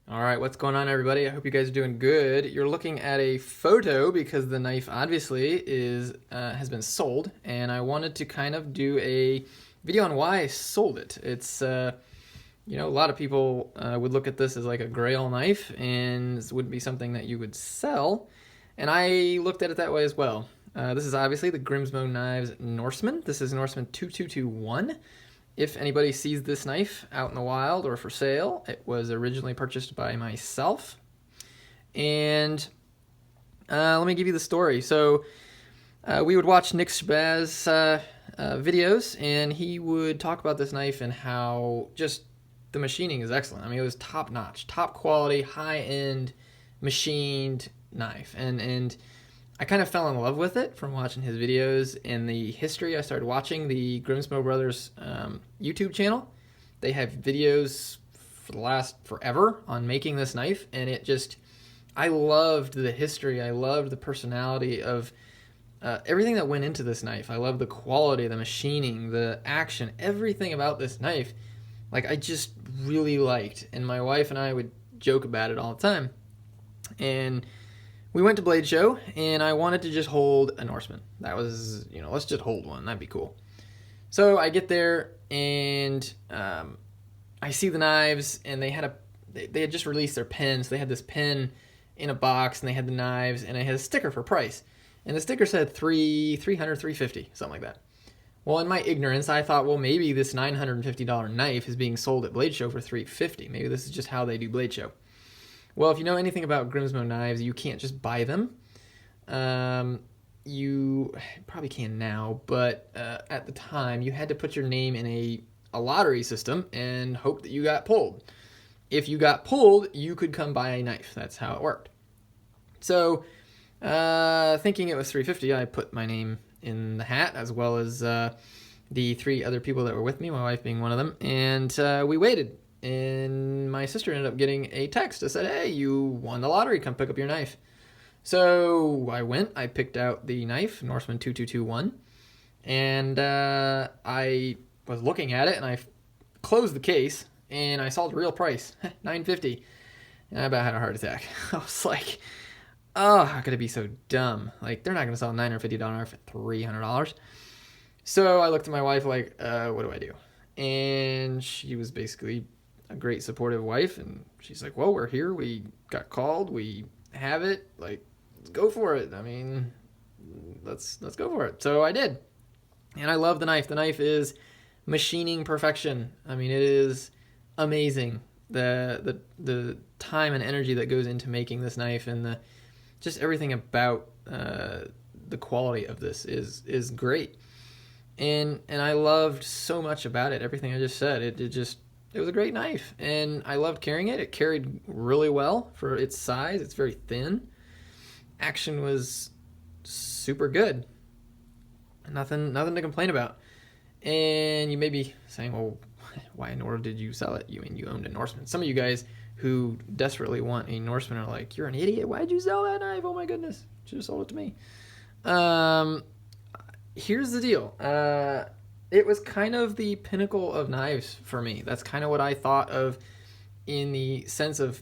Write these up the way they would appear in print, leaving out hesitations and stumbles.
All right, what's going on, everybody? I hope you guys are doing good. You're looking at a photo because the knife obviously has been sold, and I wanted to kind of do a video on why I sold it. It's a lot of people would look at this as like a grail knife, and this wouldn't be something that you would sell, and I looked at it that way as well. This is obviously the Grimsmo Knives Norseman. This is Norseman 2221. If anybody sees this knife out in the wild or for sale, it was originally purchased by myself. And let me give you the story. So we would watch Nick Shabazz videos, and he would talk about this knife and how just the machining is excellent. I mean, it was top notch, top quality, high end machined knife. And I kind of fell in love with it from watching his videos and the history. I started watching the Grimsmo Brothers YouTube channel. They have videos for the last forever on making this knife, and I loved the history. I loved the personality of everything that went into this knife. I loved the quality, the machining, the action, everything about this knife. Like, I just really liked, and my wife and I would joke about it all the time. And we went to Blade Show, and I wanted to just hold a Norseman. That was, let's just hold one. That'd be cool. So I get there, and I see the knives, and they had just released their pens. They had this pen in a box, and they had the knives, and it had a sticker for price. And the sticker said $300, $350, something like that. Well, in my ignorance, I thought, well, maybe this $950 knife is being sold at Blade Show for $350. Maybe this is just how they do Blade Show. Well, if you know anything about Grimsmo knives, you can't just buy them. You probably can now, but at the time, you had to put your name in a lottery system and hope that you got pulled. If you got pulled, you could come buy a knife. That's how it worked. So, thinking it was $350, I put my name in the hat, as well as the three other people that were with me, my wife being one of them, and we waited. And my sister ended up getting a text that said, "Hey, you won the lottery, come pick up your knife." So I went, I picked out the knife, Norseman 2221, and I was looking at it, and I closed the case, and I saw the real price, $950, and I about had a heart attack. I was like, oh, how could it be so dumb? Like, they're not going to sell a $950 knife for $300. So I looked at my wife like, what do I do? And she was basically a great supportive wife, and she's like, well, we're here, we got called, we have it, like, let's go for it. I mean, let's go for it. So I did, and I love the knife. The knife is machining perfection. I mean, it is amazing, the time and energy that goes into making this knife, and just everything about the quality of this is great. And I loved so much about it, everything I just said. It was a great knife, and I loved carrying it. It carried really well for its size. It's very thin. Action was super good. Nothing to complain about. And you may be saying, well, why in the world did you sell it? You mean you owned a Norseman? Some of you guys who desperately want a Norseman are like, you're an idiot. Why'd you sell that knife? Oh my goodness. You should have sold it to me. Here's the deal. It was kind of the pinnacle of knives for me. That's kind of what I thought of in the sense of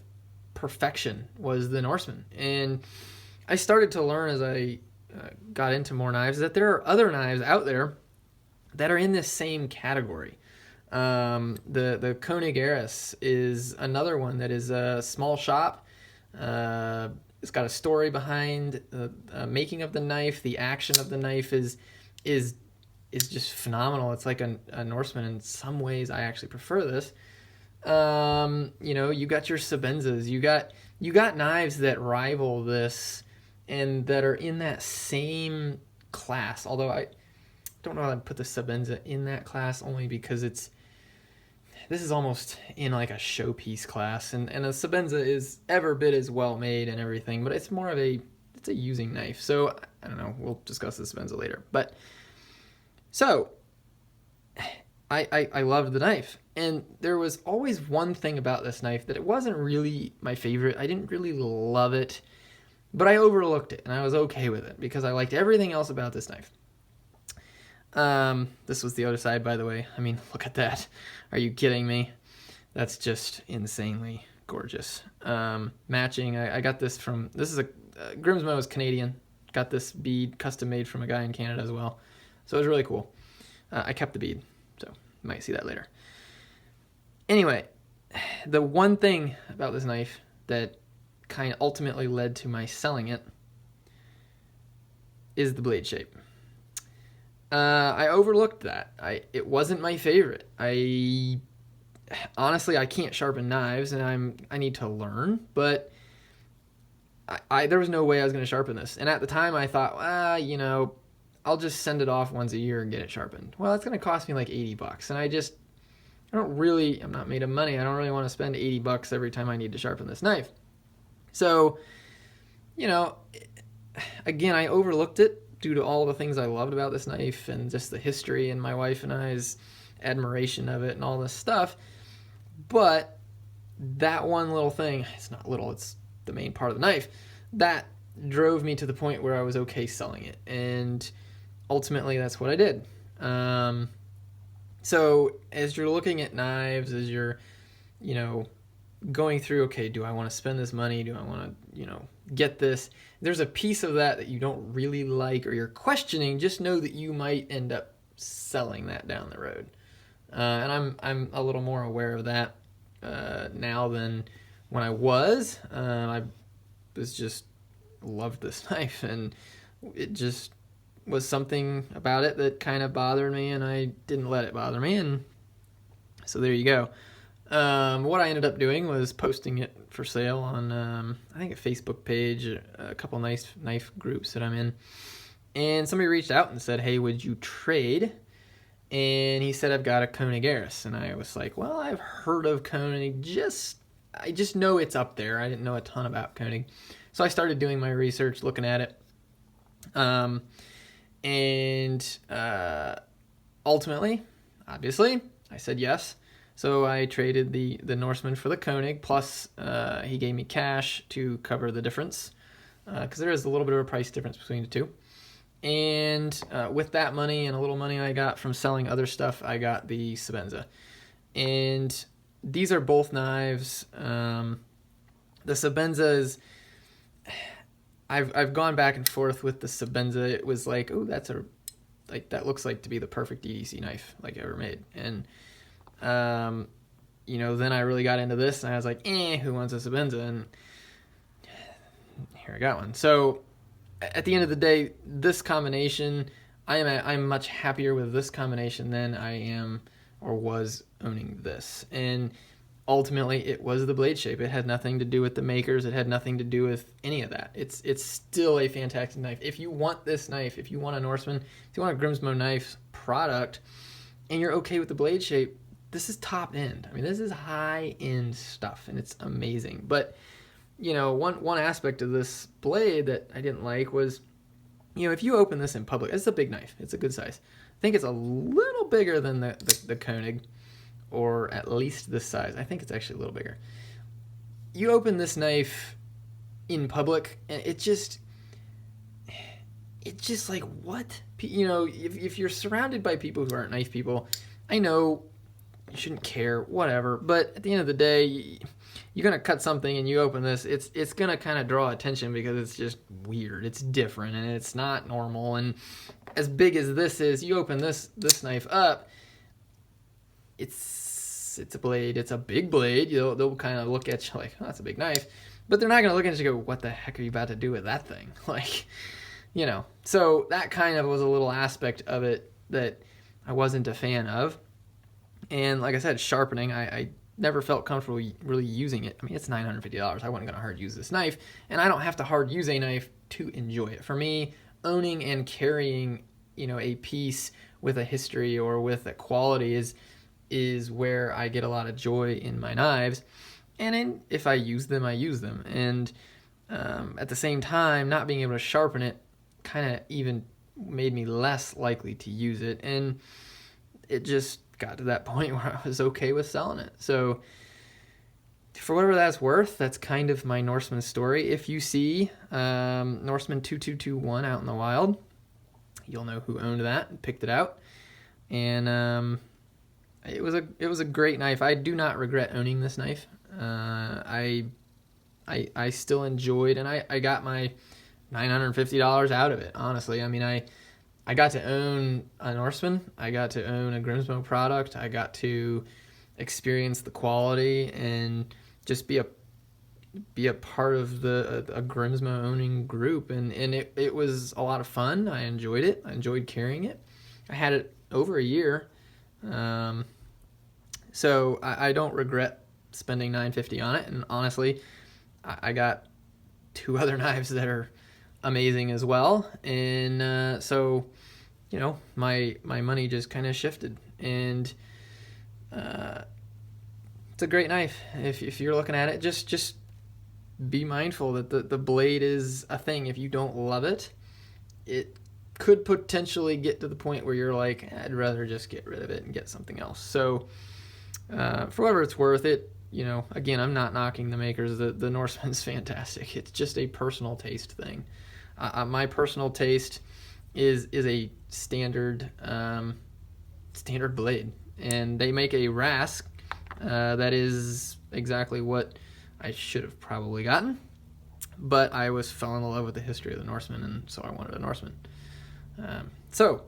perfection, was the Norseman. And I started to learn as I got into more knives that there are other knives out there that are in this same category. The Koenig Eris is another one that is a small shop. It's got a story behind the making of the knife. The action of the knife is just phenomenal. It's like a Norseman. In some ways, I actually prefer this. You got your Sabenzas. You got knives that rival this and that are in that same class. Although I don't know how to put the Sabenza in that class, only because this is almost in like a showpiece class, and a Sabenza is ever bit as well made and everything, but it's more of it's a using knife. So I don't know. We'll discuss the Sabenza later, but. So, I loved the knife, and there was always one thing about this knife that it wasn't really my favorite. I didn't really love it, but I overlooked it, and I was okay with it because I liked everything else about this knife. This was the other side, by the way. I mean, look at that. Are you kidding me? That's just insanely gorgeous. Matching. I got this from, this is Grimsmo is Canadian. Got this bead custom made from a guy in Canada as well. So it was really cool. I kept the bead, so you might see that later. Anyway, the one thing about this knife that kind of ultimately led to my selling it is the blade shape. I overlooked that. It wasn't my favorite. Honestly, I can't sharpen knives, and I need to learn, but there was no way I was going to sharpen this. And at the time, I thought, I'll just send it off once a year and get it sharpened. Well, it's going to cost me like $80, and I'm not made of money. I don't really want to spend $80 every time I need to sharpen this knife. So, again, I overlooked it due to all the things I loved about this knife and just the history and my wife and I's admiration of it and all this stuff. But that one little thing, it's not little, it's the main part of the knife, that drove me to the point where I was okay selling it. And ultimately, that's what I did. So as you're looking at knives, as you're, going through, okay, do I want to spend this money? Do I want to, get this? There's a piece of that you don't really like or you're questioning. Just know that you might end up selling that down the road. And I'm a little more aware of that now than when I was. I was just loved this knife, and it just was something about it that kind of bothered me, and I didn't let it bother me, and so there you go. What I ended up doing was posting it for sale on, I think, a Facebook page, a couple nice knife groups that I'm in, and somebody reached out and said, hey, would you trade? And he said, I've got a Koenig Eris, and I was like, well, I've heard of Koenig, I just know it's up there. I didn't know a ton about Koenig, so I started doing my research, looking at it, and ultimately, obviously, I said yes. So I traded the Norseman for the Koenig, plus he gave me cash to cover the difference, because there is a little bit of a price difference between the two. And with that money and a little money I got from selling other stuff, I got the Sebenza. And these are both knives. The Sebenza is... I've gone back and forth with the Sebenza. It was like, oh, that looks like to be the perfect EDC knife like ever made. And then I really got into this, and I was like, who wants a Sebenza? And here I got one. So at the end of the day, this combination, I'm much happier with this combination than I am or was owning this. And ultimately, it was the blade shape. It had nothing to do with the makers. It had nothing to do with any of that. It's still a fantastic knife. If you want this knife, if you want a Norseman, if you want a Grimsmo knife product, and you're okay with the blade shape, this is top end. I mean, this is high end stuff, and it's amazing. But one aspect of this blade that I didn't like was, if you open this in public, it's a big knife. It's a good size. I think it's a little bigger than the Koenig, or at least this size. I think it's actually a little bigger. You open this knife in public, and it's just like, what? If you're surrounded by people who aren't knife people, I know you shouldn't care, whatever, but at the end of the day, you're going to cut something and you open this, it's going to kind of draw attention because it's just weird. It's different, and it's not normal. And as big as this is, you open this knife up, it's a blade. It's a big blade. They'll kind of look at you like, oh, that's a big knife. But they're not going to look at you and go, what the heck are you about to do with that thing? So that kind of was a little aspect of it that I wasn't a fan of. And like I said, sharpening, I never felt comfortable really using it. I mean, it's $950. I wasn't going to hard use this knife, and I don't have to hard use a knife to enjoy it. For me, owning and carrying, a piece with a history or with a quality is where I get a lot of joy in my knives. And if I use them, I use them. And at the same time, not being able to sharpen it kind of even made me less likely to use it. And it just got to that point where I was okay with selling it. So for whatever that's worth, that's kind of my Norseman story. If you see Norseman 2221 out in the wild, you'll know who owned that and picked it out. And it was a great knife. I do not regret owning this knife. I still enjoyed, and I got my $950 out of it. Honestly, I mean, I got to own a Norseman. I got to own a Grimsmo product. I got to experience the quality and just be a part of a Grimsmo owning group, and it was a lot of fun. I enjoyed it. I enjoyed carrying it. I had it over a year, so I don't regret spending $950 on it. And honestly, I got two other knives that are amazing as well, and so you know, my money just kind of shifted, and it's a great knife. If you're looking at it, just be mindful that the blade is a thing. If you don't love it, it could potentially get to the point where you're like, I'd rather just get rid of it and get something else. So for whatever it's worth, it, you know, again, I'm not knocking the makers. The Norseman's fantastic. It's just a personal taste thing. My personal taste is a standard standard blade, and they make a Rask that is exactly what I should have probably gotten, but I fell in love with the history of the Norseman, and so I wanted a Norseman. So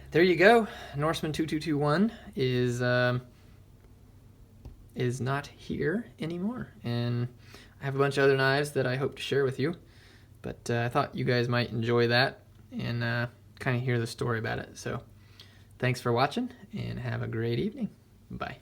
there you go. Norseman 2221 is not here anymore, and I have a bunch of other knives that I hope to share with you, but I thought you guys might enjoy that and kind of hear the story about it. So thanks for watching, and have a great evening. Bye.